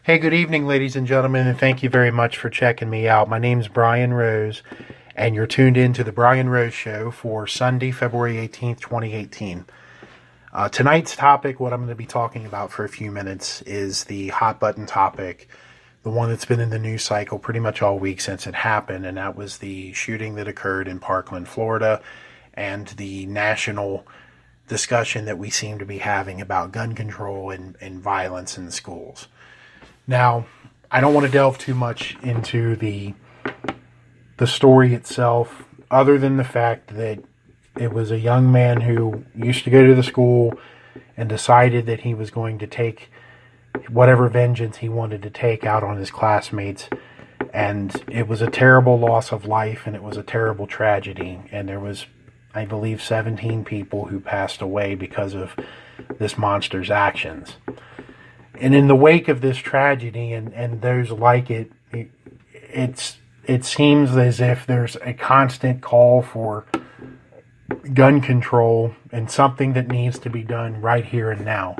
Hey, good evening, ladies and gentlemen, and thank you very much for checking me out. My name's Brian Rose, and you're tuned in to the Brian Rose Show for Sunday, February 18th, 2018. Tonight's topic, what I'm going to be talking about for a few minutes, is the hot button topic, the one that's been in the news cycle pretty much all week since it happened, and that was the shooting that occurred in Parkland, Florida, and the national discussion that we seem to be having about gun control and violence in schools. Now, I don't want to delve too much into the story itself, other than the fact that it was a young man who used to go to the school and decided that he was going to take whatever vengeance he wanted to take out on his classmates. And it was a terrible loss of life, and it was a terrible tragedy. And there was, I believe, 17 people who passed away because of this monster's actions. And in the wake of this tragedy and those like it, it seems as if there's a constant call for gun control and something that needs to be done right here and now.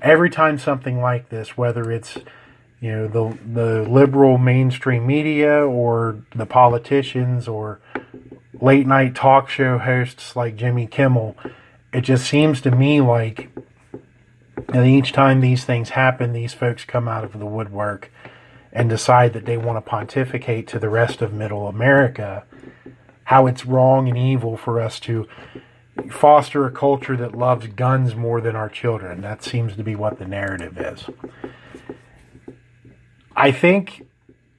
Every time something like this, whether it's the liberal mainstream media or the politicians or late night talk show hosts like Jimmy Kimmel, it just seems to me like, and each time these things happen, these folks come out of the woodwork and decide that they want to pontificate to the rest of middle America how it's wrong and evil for us to foster a culture that loves guns more than our children. That seems to be what the narrative is. I think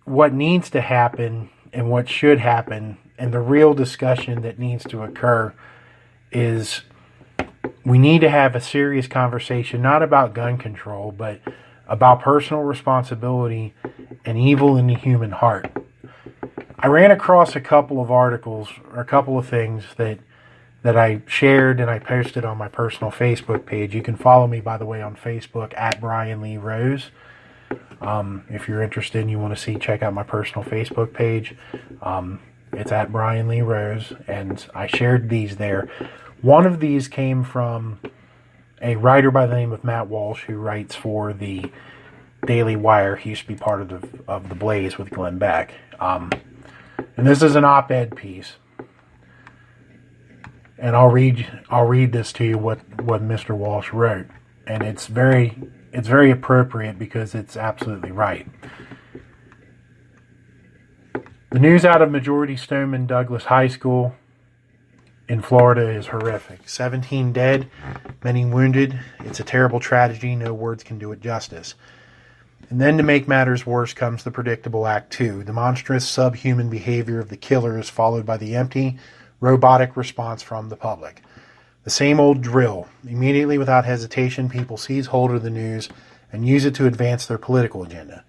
what needs to happen and what should happen and the real discussion that needs to occur is we need to have a serious conversation, not about gun control, but about personal responsibility and evil in the human heart. I ran across a couple of articles or a couple of things that I shared and I posted on my personal Facebook page. You can follow me, by the way, on Facebook at Brian Lee Rose. If you're interested and you want to check out my personal Facebook page, it's at Brian Lee Rose, and I shared these there. One of these came from a writer by the name of Matt Walsh, who writes for the Daily Wire. He used to be part of the Blaze with Glenn Beck. And this is an op-ed piece. And I'll read this to you what Mr. Walsh wrote. And it's very appropriate because it's absolutely right. The news out of Majority Stoneman Douglas High School in Florida is horrific. 17 dead, many wounded. It's a terrible tragedy. No words can do it justice. And then to make matters worse comes the predictable Act 2. The monstrous subhuman behavior of the killer is followed by the empty, robotic response from the public. The same old drill. Immediately, without hesitation, people seize hold of the news and use it to advance their political agenda.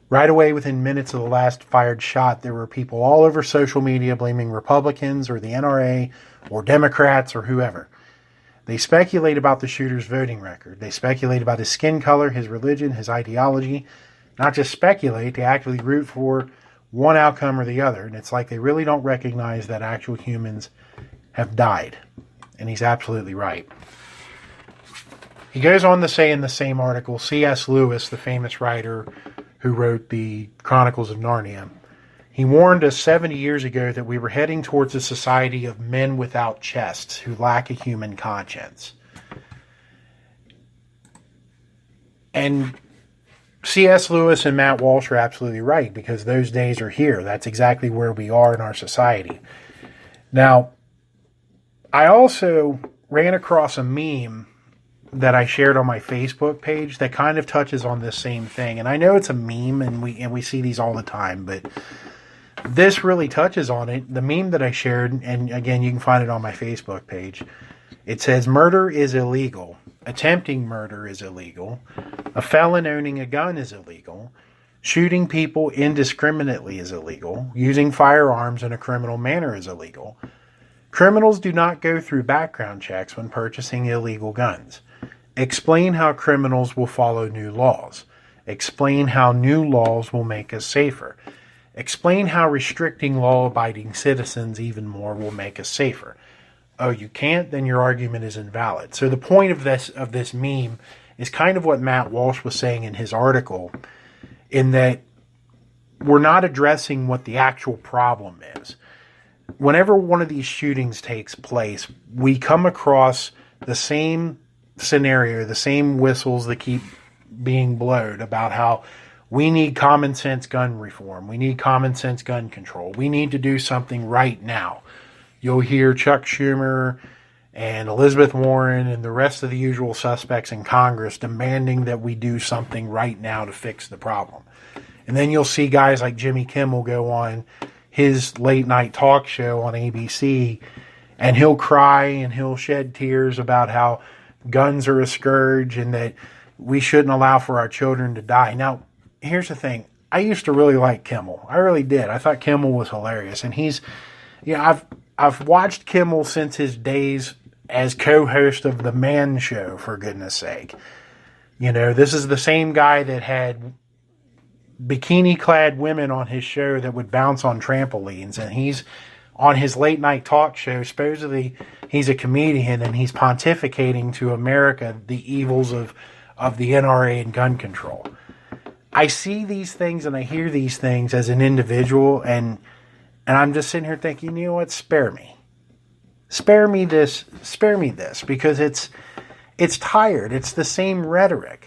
Right away, within minutes of the last fired shot, there were people all over social media blaming Republicans or the NRA or Democrats or whoever. They speculate about the shooter's voting record. They speculate about his skin color, his religion, his ideology. Not just speculate, they actively root for one outcome or the other. And it's like they really don't recognize that actual humans have died. And he's absolutely right. He goes on to say in the same article, C.S. Lewis, the famous writer who wrote the Chronicles of Narnia, he warned us 70 years ago that we were heading towards a society of men without chests who lack a human conscience. And C.S. Lewis and Matt Walsh are absolutely right, because those days are here. That's exactly where we are in our society. Now, I also ran across a meme that I shared on my Facebook page that kind of touches on this same thing. And I know it's a meme and we see these all the time, but this really touches on it. The meme that I shared, and again, you can find it on my Facebook page. It says, "Murder is illegal. Attempting murder is illegal. A felon owning a gun is illegal. Shooting people indiscriminately is illegal. Using firearms in a criminal manner is illegal. Criminals do not go through background checks when purchasing illegal guns. Explain how criminals will follow new laws. Explain how new laws will make us safer. Explain how restricting law-abiding citizens even more will make us safer." Oh, you can't? Then your argument is invalid. So the point of this meme is kind of what Matt Walsh was saying in his article, in that we're not addressing what the actual problem is. Whenever one of these shootings takes place, we come across the same scenario, the same whistles that keep being blown about how we need common sense gun reform. We need common sense gun control. We need to do something right now. You'll hear Chuck Schumer and Elizabeth Warren and the rest of the usual suspects in Congress demanding that we do something right now to fix the problem. And then you'll see guys like Jimmy Kimmel go on his late night talk show on ABC, and he'll cry and he'll shed tears about how guns are a scourge and that we shouldn't allow for our children to die. Now, here's the thing. I used to really like Kimmel. I really did. I thought Kimmel was hilarious. And I've watched Kimmel since his days as co-host of The Man Show, for goodness sake. This is the same guy that had bikini-clad women on his show that would bounce on trampolines, and he's on his late-night talk show. Supposedly, he's a comedian, and he's pontificating to America the evils of the NRA and gun control. I see these things and I hear these things as an individual, and I'm just sitting here thinking, you know what, spare me. Spare me this, because it's tired. It's the same rhetoric.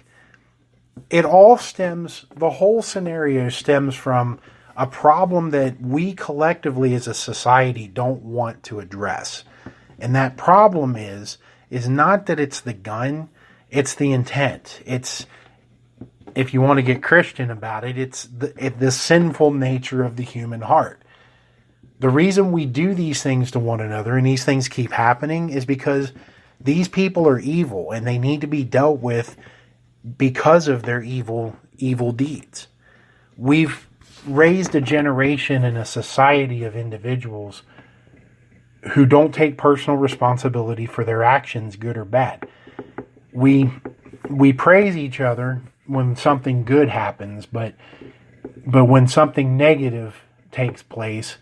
It all the whole scenario stems from a problem that we collectively as a society don't want to address. And that problem is not that it's the gun, it's the intent. It's, if you want to get Christian about it, it's the sinful nature of the human heart. The reason we do these things to one another and these things keep happening is because these people are evil and they need to be dealt with because of their evil deeds. We've raised a generation and a society of individuals who don't take personal responsibility for their actions, good or bad. We praise each other when something good happens, but when something negative takes place,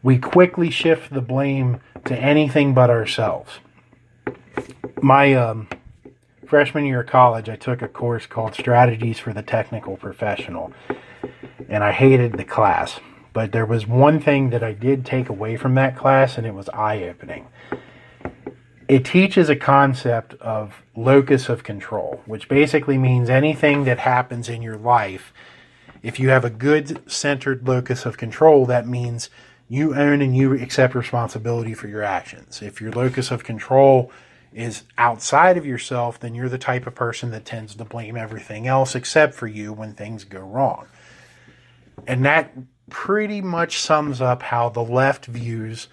we quickly shift the blame to anything but ourselves. My freshman year of college, I took a course called Strategies for the Technical Professional, and I hated the class. But there was one thing that I did take away from that class, and it was eye-opening. It teaches a concept of locus of control, which basically means anything that happens in your life, if you have a good centered locus of control, that means you own and you accept responsibility for your actions. If your locus of control is outside of yourself, then you're the type of person that tends to blame everything else except for you when things go wrong. And that pretty much sums up how the left views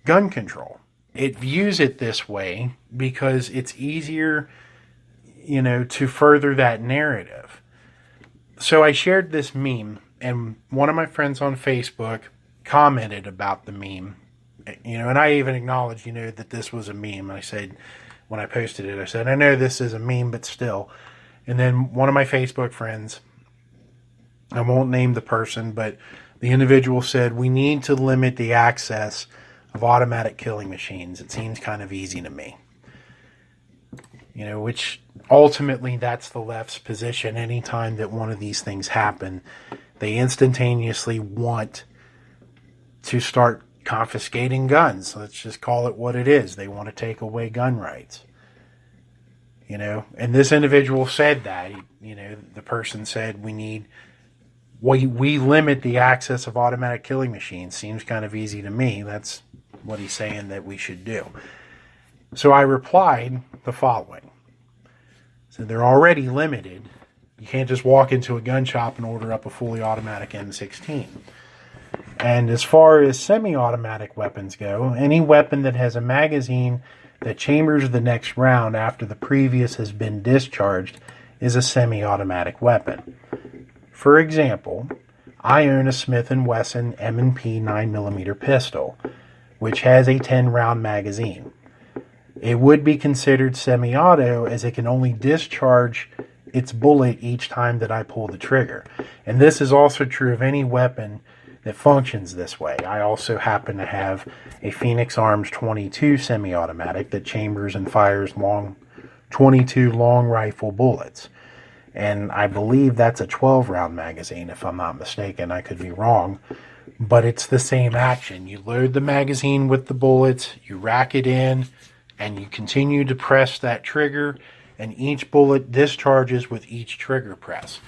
gun control. It views it this way because it's easier, to further that narrative. So I shared this meme, and one of my friends on Facebook commented about the meme. And I even acknowledged, that this was a meme. I said, when I posted it, I said, I know this is a meme, but still. And then one of my Facebook friends, I won't name the person, but the individual said, we need to limit the access of automatic killing machines. It seems kind of easy to me. Which ultimately that's the left's position. Anytime that one of these things happen, they instantaneously want to start confiscating guns. Let's just call it what it is. They want to take away gun rights. And this individual said that, the person said we limit the access of automatic killing machines. Seems kind of easy to me. That's what he's saying that we should do. So I replied the following. So they're already limited. You can't just walk into a gun shop and order up a fully automatic M16. And as far as semi-automatic weapons go, any weapon that has a magazine that chambers the next round after the previous has been discharged is a semi-automatic weapon. For example, I own a Smith & Wesson M&P 9mm pistol, which has a 10-round magazine. It would be considered semi-auto as it can only discharge its bullet each time that I pull the trigger. And this is also true of any weapon that functions this way. I also happen to have a Phoenix Arms 22 semi-automatic that chambers and fires long 22 long rifle bullets. And I believe that's a 12-round magazine, if I'm not mistaken. I could be wrong. But it's the same action. You load the magazine with the bullets, you rack it in, and you continue to press that trigger, and each bullet discharges with each trigger press.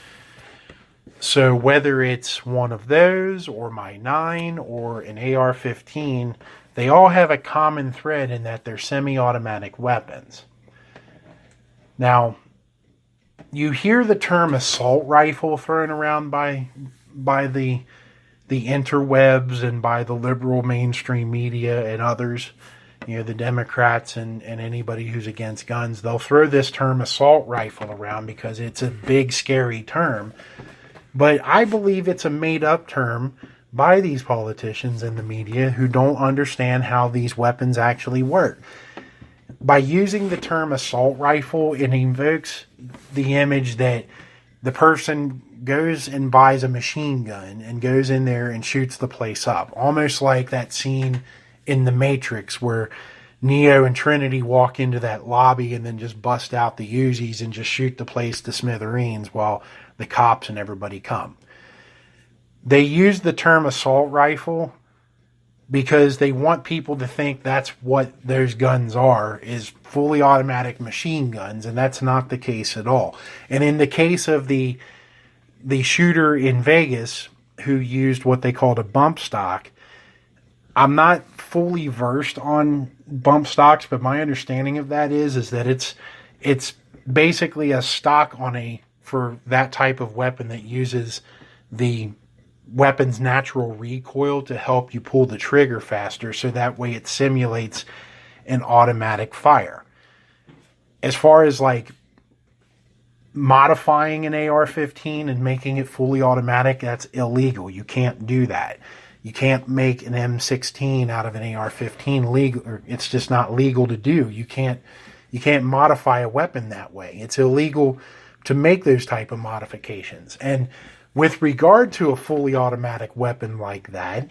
So whether it's one of those, or my 9, or an AR-15, they all have a common thread in that they're semi-automatic weapons. Now, you hear the term assault rifle thrown around by the interwebs and by the liberal mainstream media and others, the Democrats and anybody who's against guns. They'll throw this term assault rifle around because it's a big, scary term. But I believe it's a made-up term by these politicians and the media who don't understand how these weapons actually work. By using the term assault rifle, it invokes the image that the person goes and buys a machine gun and goes in there and shoots the place up. Almost like that scene in The Matrix where Neo and Trinity walk into that lobby and then just bust out the Uzis and just shoot the place to smithereens while the cops and everybody come. They use the term assault rifle because they want people to think that's what those guns are, is fully automatic machine guns, and that's not the case at all. And in the case of the shooter in Vegas who used what they called a bump stock, I'm not fully versed on bump stocks, but my understanding of that is that it's basically a stock for that type of weapon that uses the weapon's natural recoil to help you pull the trigger faster, so that way it simulates an automatic fire. As far as like modifying an AR-15 and making it fully automatic, that's illegal. You can't do that. You can't make an M16 out of an AR-15 legal, or it's just not legal to do. You can't modify a weapon that way. It's illegal to make those type of modifications. And with regard to a fully automatic weapon like that,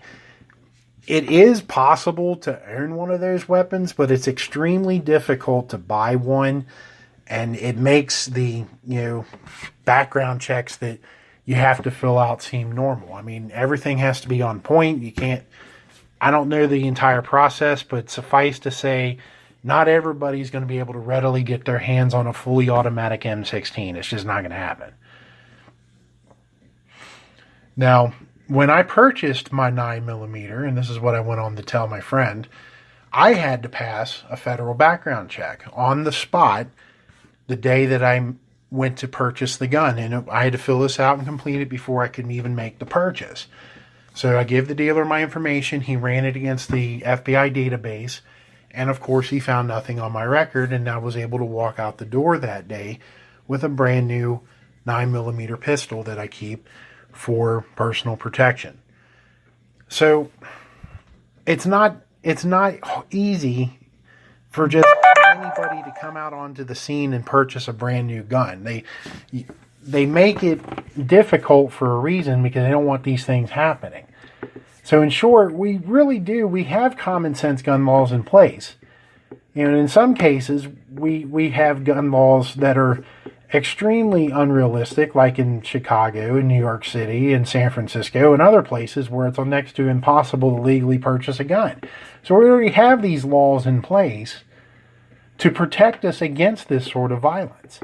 it is possible to own one of those weapons, but it's extremely difficult to buy one, and it makes the background checks that you have to fill out seem normal. I mean, everything has to be on point. I don't know the entire process, but suffice to say, not everybody's going to be able to readily get their hands on a fully automatic M16. It's just not going to happen. Now, when I purchased my 9mm, and this is what I went on to tell my friend, I had to pass a federal background check on the spot the day that I went to purchase the gun. And I had to fill this out and complete it before I could even make the purchase. So I gave the dealer my information. He ran it against the FBI database. And of course, he found nothing on my record, and I was able to walk out the door that day with a brand new 9mm pistol that I keep for personal protection. So it's not easy for just anybody to come out onto the scene and purchase a brand new gun. They make it difficult for a reason, because they don't want these things happening. So in short, we have common sense gun laws in place. And in some cases, we have gun laws that are extremely unrealistic, like in Chicago and New York City and San Francisco and other places where it's next to impossible to legally purchase a gun. So we already have these laws in place to protect us against this sort of violence.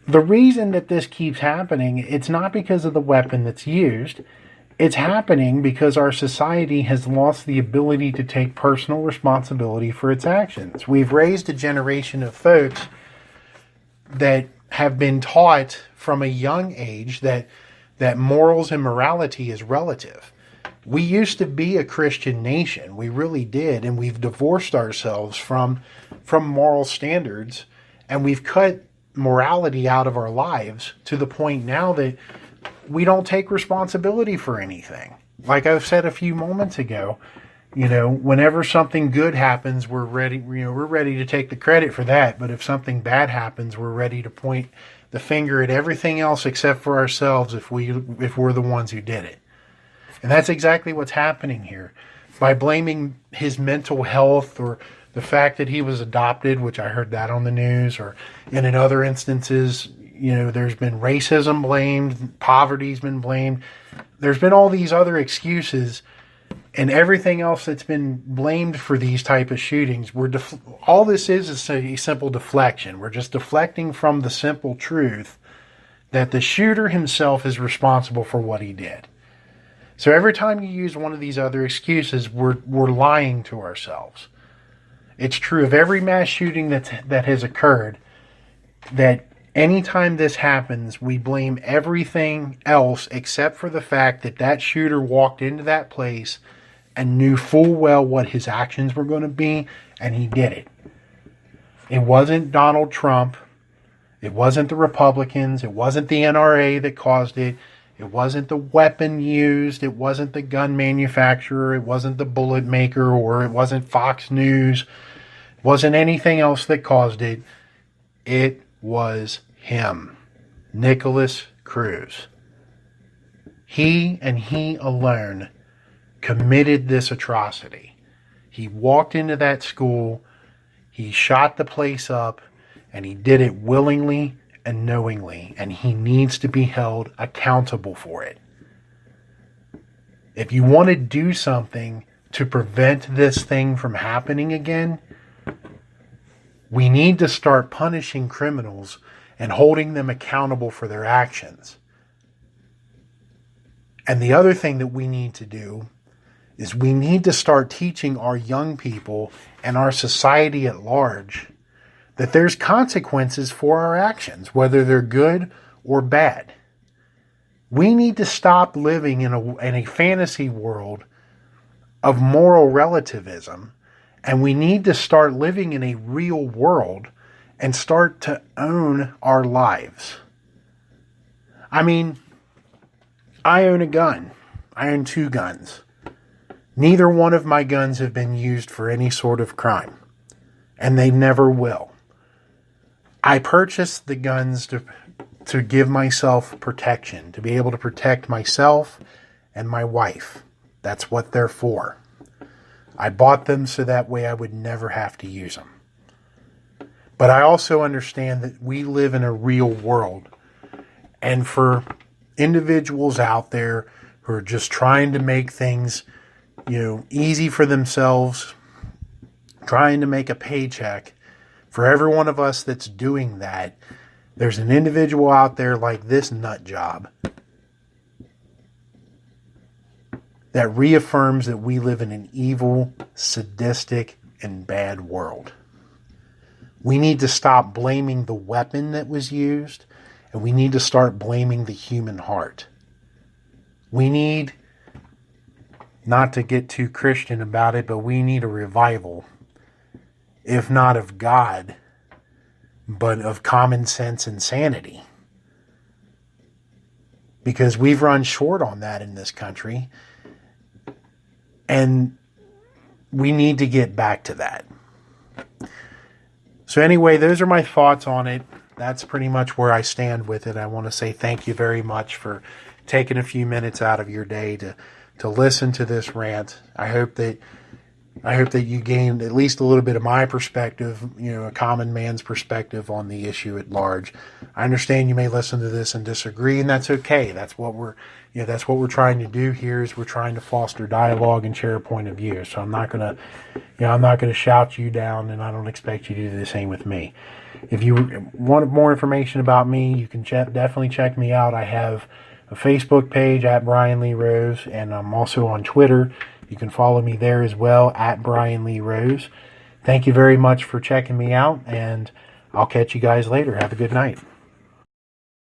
The reason that this keeps happening, it's not because of the weapon that's used. It's happening because our society has lost the ability to take personal responsibility for its actions. We've raised a generation of folks that have been taught from a young age that morals and morality is relative. We used to be a Christian nation. We really did. And we've divorced ourselves from moral standards, and we've cut morality out of our lives to the point now that we don't take responsibility for anything. Like I've said a few moments ago, whenever something good happens, we're ready to take the credit for that. But if something bad happens, we're ready to point the finger at everything else except for ourselves if we're the ones who did it. And that's exactly what's happening here. By blaming his mental health or The fact that he was adopted, which I heard that on the news, or and in other instances, there's been racism blamed, poverty's been blamed. There's been all these other excuses and everything else that's been blamed for these type of shootings. All this is a simple deflection. We're just deflecting from the simple truth that the shooter himself is responsible for what he did. So every time you use one of these other excuses, we're lying to ourselves. It's true of every mass shooting that has occurred, that anytime this happens, we blame everything else except for the fact that shooter walked into that place and knew full well what his actions were going to be, and he did it. It wasn't Donald Trump. It wasn't the Republicans. It wasn't the NRA that caused it. It wasn't the weapon used. It wasn't the gun manufacturer. It wasn't the bullet maker, or it wasn't Fox News. It wasn't anything else that caused it. It was him, Nikolas Cruz. He and he alone committed this atrocity. He walked into that school, he shot the place up, and he did it willingly and knowingly, and he needs to be held accountable for it. If you want to do something to prevent this thing from happening again, we need to start punishing criminals and holding them accountable for their actions. And the other thing that we need to do is we need to start teaching our young people and our society at large that there's consequences for our actions, whether they're good or bad. We need to stop living in a fantasy world of moral relativism, and we need to start living in a real world and start to own our lives. I mean, I own a gun. I own 2 guns. Neither one of my guns have been used for any sort of crime, and they never will. I purchased the guns to give myself protection, to be able to protect myself and my wife. That's what they're for. I bought them so that way I would never have to use them. But I also understand that we live in a real world. And for individuals out there who are just trying to make things, easy for themselves, trying to make a paycheck, for every one of us that's doing that, there's an individual out there like this nut job that reaffirms that we live in an evil, sadistic, and bad world. We need to stop blaming the weapon that was used, and we need to start blaming the human heart. We need, not to get too Christian about it, but we need a revival, if not of God, but of common sense and sanity. Because we've run short on that in this country, and we need to get back to that. So anyway, those are my thoughts on it. That's pretty much where I stand with it. I want to say thank you very much for taking a few minutes out of your day to listen to this rant. I hope that you gained at least a little bit of my perspective, a common man's perspective on the issue at large. I understand you may listen to this and disagree, and that's okay. That's what we're trying to do here, is we're trying to foster dialogue and share a point of view. So I'm not gonna shout you down, and I don't expect you to do the same with me. If you want more information about me, you can definitely check me out. I have a Facebook page at Brian Lee Rose, and I'm also on Twitter. You can follow me there as well, at Brian Lee Rose. Thank you very much for checking me out, and I'll catch you guys later. Have a good night.